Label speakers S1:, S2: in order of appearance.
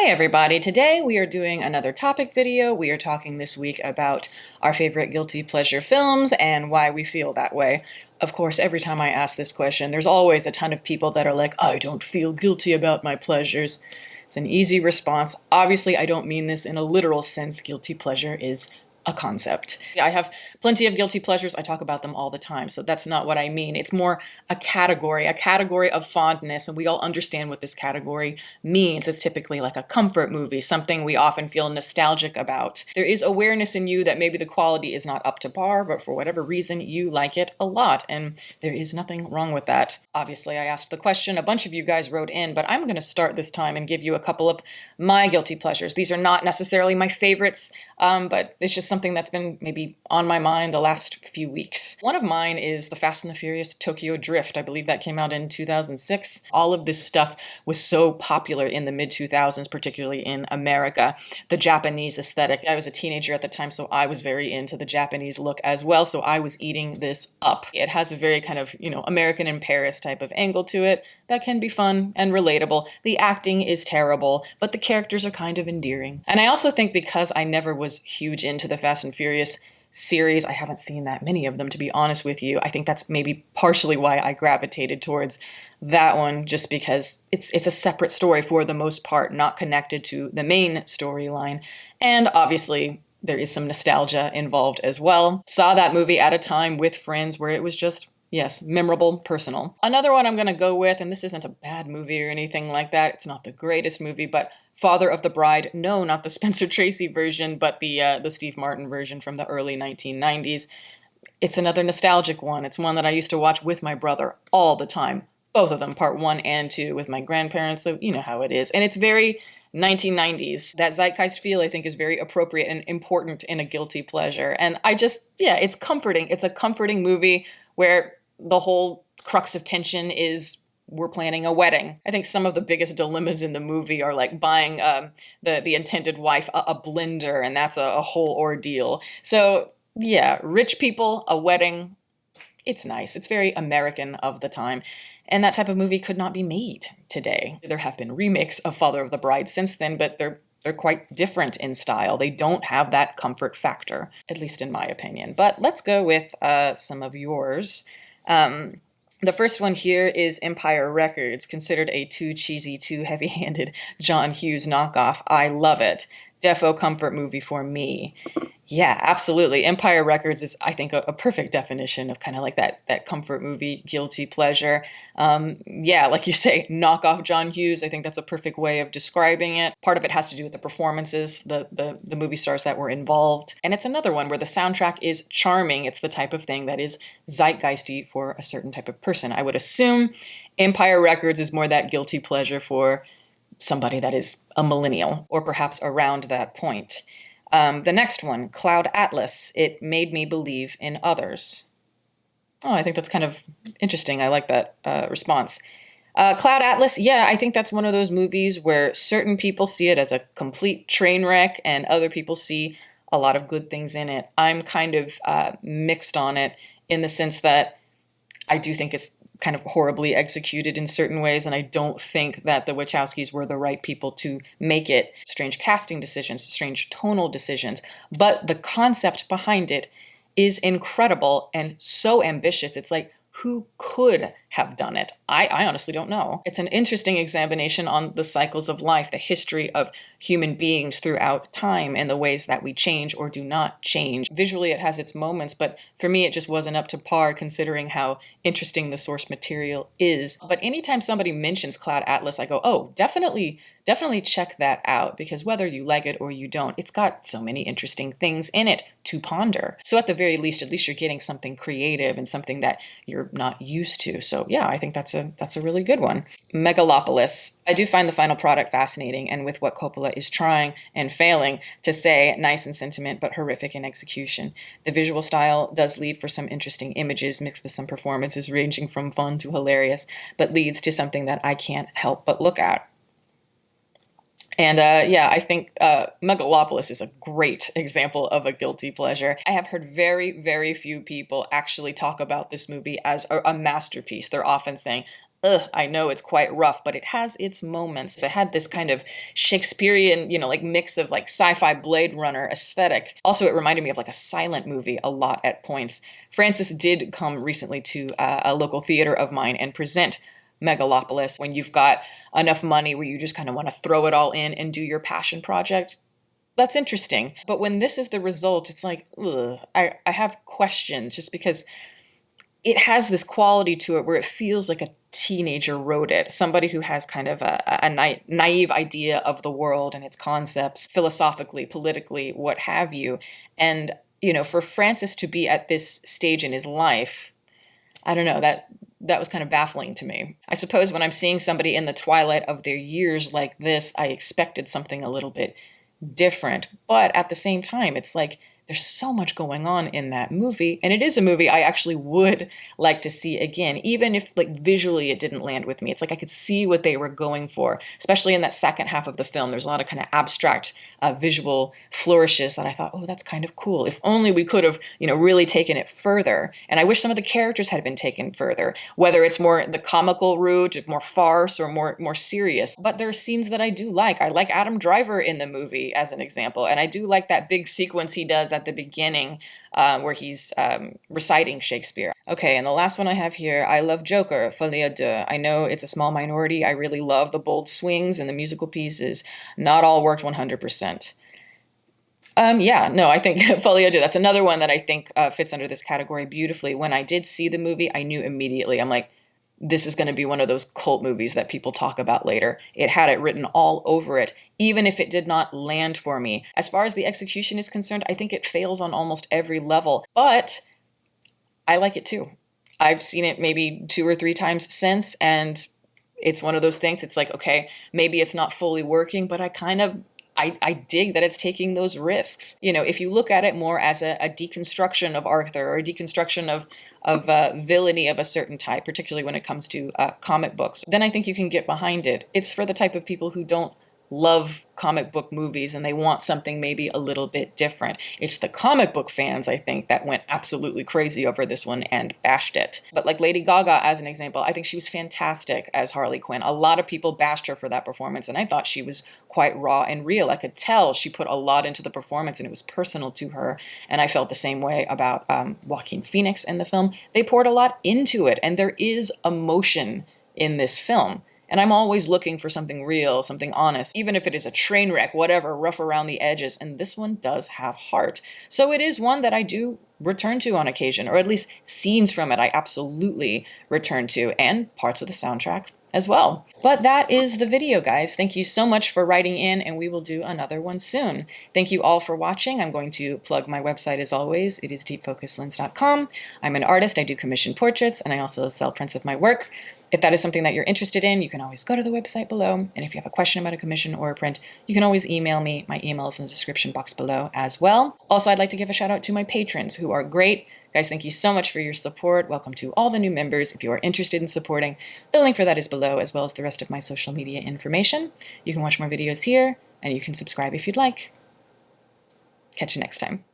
S1: Hey everybody, today we are doing another topic video. We are talking this week about our favorite guilty pleasure films and why we feel that way. Of course, every time I ask this question, there's always a ton of people that are like, I don't feel guilty about my pleasures. It's an easy response. Obviously, I don't mean this in a literal sense. Guilty pleasure is a concept. I have plenty of guilty pleasures. I talk about them all the time, so that's not what I mean. It's more a category of fondness, and we all understand what this category means. It's typically like a comfort movie, something we often feel nostalgic about. There is awareness in you that maybe the quality is not up to par, but for whatever reason, you like it a lot, and there is nothing wrong with that. Obviously, I asked the question, a bunch of you guys wrote in, but I'm going to start this time and give you a couple of my guilty pleasures. These are not necessarily my favorites, but it's just something that's been maybe on my mind the last few weeks. One of mine is the Fast and the Furious Tokyo Drift. I believe that came out in 2006. All of this stuff was so popular in the mid-2000s, particularly in America. The Japanese aesthetic. I was a teenager at the time, so I was very into the Japanese look as well, so I was eating this up. It has a very kind of, American in Paris type of angle to it that can be fun and relatable. The acting is terrible, but the characters are kind of endearing. And I also think because I never was huge into the Fast and Furious series, I haven't seen that many of them, to be honest with you. I think that's maybe partially why I gravitated towards that one, just because it's a separate story for the most part, not connected to the main storyline. And obviously, there is some nostalgia involved as well. Saw that movie at a time with friends where it was just, yes, memorable, personal. Another one I'm going to go with, and this isn't a bad movie or anything like that. It's not the greatest movie, but Father of the Bride. No, not the Spencer Tracy version, but the Steve Martin version from the early 1990s. It's another nostalgic one. It's one that I used to watch with my brother all the time. Both of them, part 1 and 2, with my grandparents, so you know how it is. And it's very 1990s. That zeitgeist feel, I think, is very appropriate and important in a guilty pleasure. And it's comforting. It's a comforting movie where the whole crux of tension is we're planning a wedding. I think some of the biggest dilemmas in the movie are like buying the intended wife a blender, and that's a whole ordeal. So yeah, rich people, a wedding, it's nice. It's very American of the time. And that type of movie could not be made today. There have been remakes of Father of the Bride since then, but they're quite different in style. They don't have that comfort factor, at least in my opinion. But let's go with some of yours. The first one here is Empire Records, considered a too cheesy, too heavy-handed John Hughes knockoff. I love it. Defo comfort movie for me. Yeah, absolutely. Empire Records is, I think, a perfect definition of kind of like that comfort movie, guilty pleasure. Yeah, like you say, knock off John Hughes. I think that's a perfect way of describing it. Part of it has to do with the performances, the movie stars that were involved. And it's another one where the soundtrack is charming. It's the type of thing that is zeitgeisty for a certain type of person. I would assume Empire Records is more that guilty pleasure for somebody that is a millennial, or perhaps around that point. The next one, Cloud Atlas. It made me believe in others. Oh, I think that's kind of interesting. I like that response. Cloud Atlas, yeah, I think that's one of those movies where certain people see it as a complete train wreck and other people see a lot of good things in it. I'm kind of mixed on it in the sense that I do think it's kind of horribly executed in certain ways, and I don't think that the Wachowskis were the right people to make it. Strange casting decisions, strange tonal decisions, but the concept behind it is incredible and so ambitious. It's like, who could have done it? I honestly don't know. It's an interesting examination on the cycles of life, the history of human beings throughout time, and the ways that we change or do not change. Visually, it has its moments, but for me, it just wasn't up to par considering how interesting the source material is. But anytime somebody mentions Cloud Atlas, I go, oh, definitely check that out, because whether you like it or you don't, it's got so many interesting things in it to ponder. So at the very least, at least you're getting something creative and something that you're not used to. So yeah, I think that's a really good one. Megalopolis. I do find the final product fascinating, and with what Coppola is trying and failing to say, nice in sentiment, but horrific in execution. The visual style does leave for some interesting images mixed with some performances ranging from fun to hilarious, but leads to something that I can't help but look at. And I think Megalopolis is a great example of a guilty pleasure. I have heard very, very few people actually talk about this movie as a masterpiece. They're often saying, I know it's quite rough, but it has its moments. It had this kind of Shakespearean, like mix of like sci-fi Blade Runner aesthetic. Also, it reminded me of like a silent movie a lot at points. Francis did come recently to a local theater of mine and present Megalopolis. When you've got enough money where you just kind of want to throw it all in and do your passion project, that's interesting. But when this is the result, it's like, ugh, I have questions just because it has this quality to it where it feels like a teenager wrote it. Somebody who has kind of a naive idea of the world and its concepts, philosophically, politically, what have you. And, for Francis to be at this stage in his life, I don't know, that was kind of baffling to me. I suppose when I'm seeing somebody in the twilight of their years like this, I expected something a little bit different. But at the same time, it's like there's so much going on in that movie. And it is a movie I actually would like to see again, even if like visually it didn't land with me. It's like I could see what they were going for, especially in that second half of the film. There's a lot of kind of abstract visual flourishes that I thought, oh, that's kind of cool. If only we could have, really taken it further. And I wish some of the characters had been taken further, whether it's more the comical route, more farce, or more serious. But there are scenes that I do like. I like Adam Driver in the movie, as an example. And I do like that big sequence he does at the beginning where he's reciting Shakespeare. Okay, and the last one I have here, I love Joker, Folie à Deux. I know it's a small minority. I really love the bold swings and the musical pieces. Not all worked 100%. I think Folie à Deux, that's another one that I think fits under this category beautifully. When I did see the movie, I knew immediately. I'm like, this is going to be one of those cult movies that people talk about later. It had it written all over it, even if it did not land for me. As far as the execution is concerned, I think it fails on almost every level, but I like it too. I've seen it maybe 2 or 3 times since, and it's one of those things. It's like, okay, maybe it's not fully working, but I dig that it's taking those risks. If you look at it more as a deconstruction of Arthur or a deconstruction of villainy of a certain type, particularly when it comes to comic books, then I think you can get behind it. It's for the type of people who don't love comic book movies and they want something maybe a little bit different. It's the comic book fans, I think, that went absolutely crazy over this one and bashed it. But like Lady Gaga, as an example, I think she was fantastic as Harley Quinn. A lot of people bashed her for that performance, and I thought she was quite raw and real. I could tell she put a lot into the performance and it was personal to her, and I felt the same way about Joaquin Phoenix in the film. They poured a lot into it, and there is emotion in this film. And I'm always looking for something real, something honest, even if it is a train wreck, whatever, rough around the edges. And this one does have heart. So it is one that I do return to on occasion, or at least scenes from it I absolutely return to, and parts of the soundtrack as well. But that is the video, guys. Thank you so much for writing in, and we will do another one soon. Thank you all for watching. I'm going to plug my website as always. It is deepfocuslens.com. I'm an artist. I do commission portraits, and I also sell prints of my work. If that is something that you're interested in, you can always go to the website below. And if you have a question about a commission or a print, you can always email me. My email is in the description box below as well. Also, I'd like to give a shout out to my patrons who are great. Guys, thank you so much for your support. Welcome to all the new members. If you are interested in supporting, the link for that is below, as well as the rest of my social media information. You can watch more videos here, and you can subscribe if you'd like. Catch you next time.